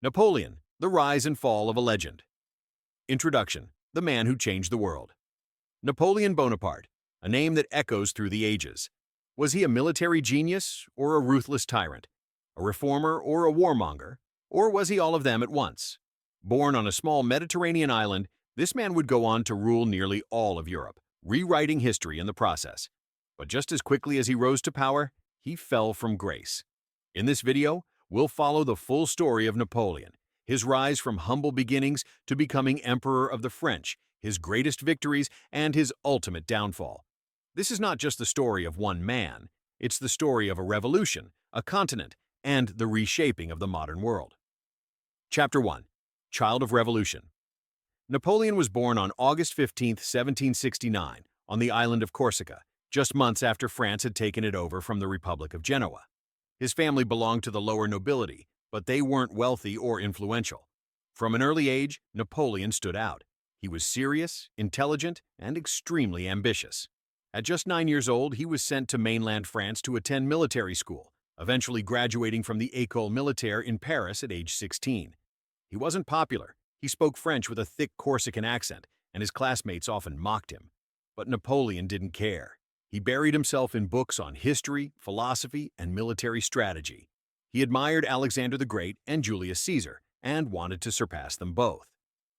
Napoleon, the rise and fall of a legend. Introduction: the man who changed the world. Napoleon Bonaparte, a name that echoes through the ages. Was he a military genius or a ruthless tyrant? A reformer or a warmonger? Or was he all of them at once? Born on a small Mediterranean island, this man would go on to rule nearly all of Europe, rewriting history in the process. But just as quickly as he rose to power, he fell from grace. In this video, we'll follow the full story of Napoleon, his rise from humble beginnings to becoming Emperor of the French, his greatest victories, and his ultimate downfall. This is not just the story of one man, it's the story of a revolution, a continent, and the reshaping of the modern world. Chapter 1. Child of Revolution. Napoleon was born on August 15, 1769, on the island of Corsica, just months after France had taken it over from the Republic of Genoa. His family belonged to the lower nobility, but they weren't wealthy or influential. From an early age, Napoleon stood out. He was serious, intelligent, and extremely ambitious. At just 9 years old, he was sent to mainland France to attend military school, eventually graduating from the École Militaire in Paris at age 16. He wasn't popular. He spoke French with a thick Corsican accent, and his classmates often mocked him. But Napoleon didn't care. He buried himself in books on history, philosophy, and military strategy. He admired Alexander the Great and Julius Caesar, and wanted to surpass them both.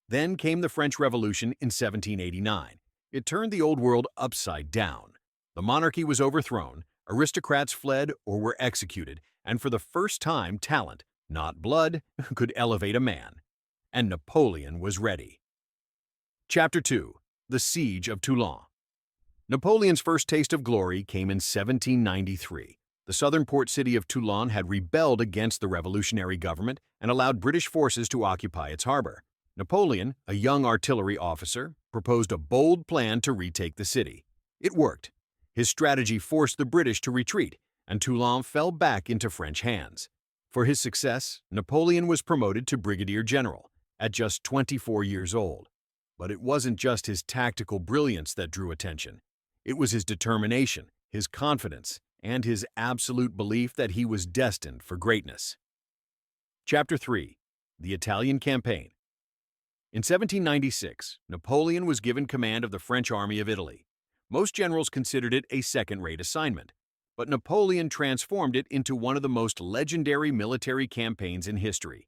Then came the French Revolution in 1789. It turned the old world upside down. The monarchy was overthrown, aristocrats fled or were executed, and for the first time talent, not blood, could elevate a man. And Napoleon was ready. Chapter 2. The Siege of Toulon. Napoleon's first taste of glory came in 1793. The southern port city of Toulon had rebelled against the revolutionary government and allowed British forces to occupy its harbor. Napoleon, a young artillery officer, proposed a bold plan to retake the city. It worked. His strategy forced the British to retreat, and Toulon fell back into French hands. For his success, Napoleon was promoted to brigadier general at just 24 years old. But it wasn't just his tactical brilliance that drew attention. It was his determination, his confidence, and his absolute belief that he was destined for greatness. Chapter 3. The Italian Campaign. In 1796, Napoleon was given command of the French army of Italy. Most generals considered it a second-rate assignment, but Napoleon transformed it into one of the most legendary military campaigns in history.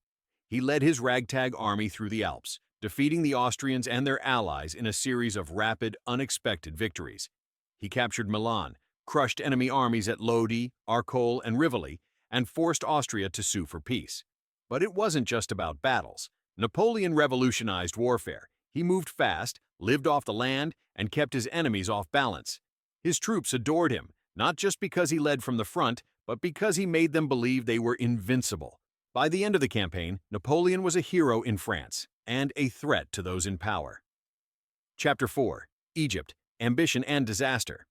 He led his ragtag army through the Alps, defeating the Austrians and their allies in a series of rapid, unexpected victories. He captured Milan, crushed enemy armies at Lodi, Arcole, and Rivoli, and forced Austria to sue for peace. But it wasn't just about battles. Napoleon revolutionized warfare. He moved fast, lived off the land, and kept his enemies off balance. His troops adored him, not just because he led from the front, but because he made them believe they were invincible. By the end of the campaign, Napoleon was a hero in France and a threat to those in power. Chapter 4. Egypt, Ambition and Disaster.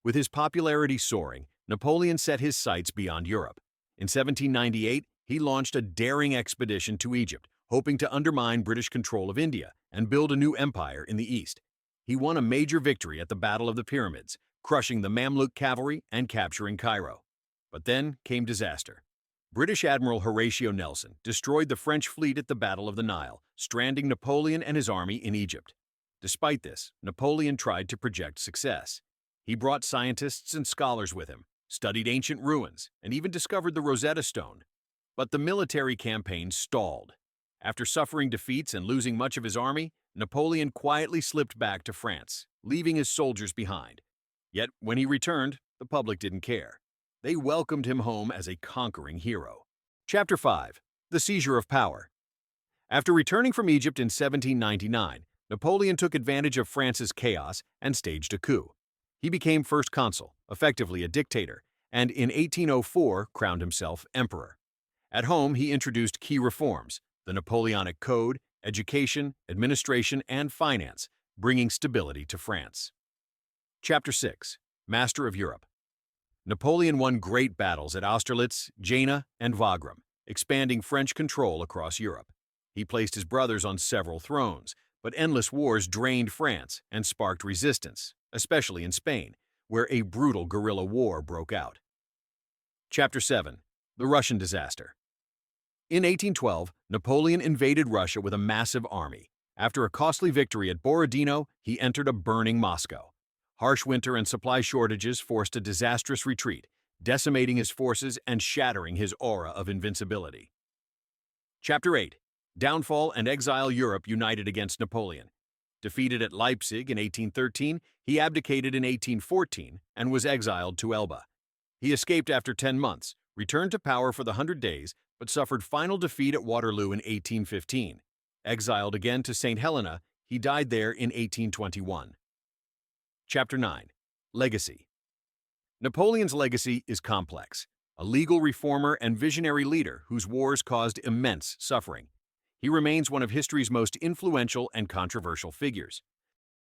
With his popularity soaring, Napoleon set his sights beyond Europe. In 1798, he launched a daring expedition to Egypt, hoping to undermine British control of India and build a new empire in the east. He won a major victory at the Battle of the Pyramids, crushing the Mamluk cavalry and capturing Cairo. But then came disaster. British Admiral Horatio Nelson destroyed the French fleet at the Battle of the Nile, stranding Napoleon and his army in Egypt. Despite this, Napoleon tried to project success. He brought scientists and scholars with him, studied ancient ruins, and even discovered the Rosetta Stone. But the military campaign stalled. After suffering defeats and losing much of his army, Napoleon quietly slipped back to France, leaving his soldiers behind. Yet, when he returned, the public didn't care. They welcomed him home as a conquering hero. Chapter 5. The Seizure of Power. After returning from Egypt in 1799, Napoleon took advantage of France's chaos and staged a coup. He became first consul, effectively a dictator, and in 1804 crowned himself emperor. At home, he introduced key reforms: the Napoleonic Code, education, administration, and finance, bringing stability to France. Chapter 6. Master of Europe. Napoleon won great battles at Austerlitz, Jena, and Wagram, expanding French control across Europe. He placed his brothers on several thrones, but endless wars drained France and sparked resistance, especially in Spain, where a brutal guerrilla war broke out. Chapter 7. The Russian Disaster. In 1812, Napoleon invaded Russia with a massive army. After a costly victory at Borodino, he entered a burning Moscow. Harsh winter and supply shortages forced a disastrous retreat, decimating his forces and shattering his aura of invincibility. Chapter 8. Downfall and Exile. Europe united against Napoleon. Defeated at Leipzig in 1813, he abdicated in 1814 and was exiled to Elba. He escaped after 10 months, returned to power for the 100 Days, but suffered final defeat at Waterloo in 1815. Exiled again to St. Helena, he died there in 1821. Chapter 9. Legacy. Napoleon's legacy is complex. A legal reformer and visionary leader whose wars caused immense suffering. He remains one of history's most influential and controversial figures.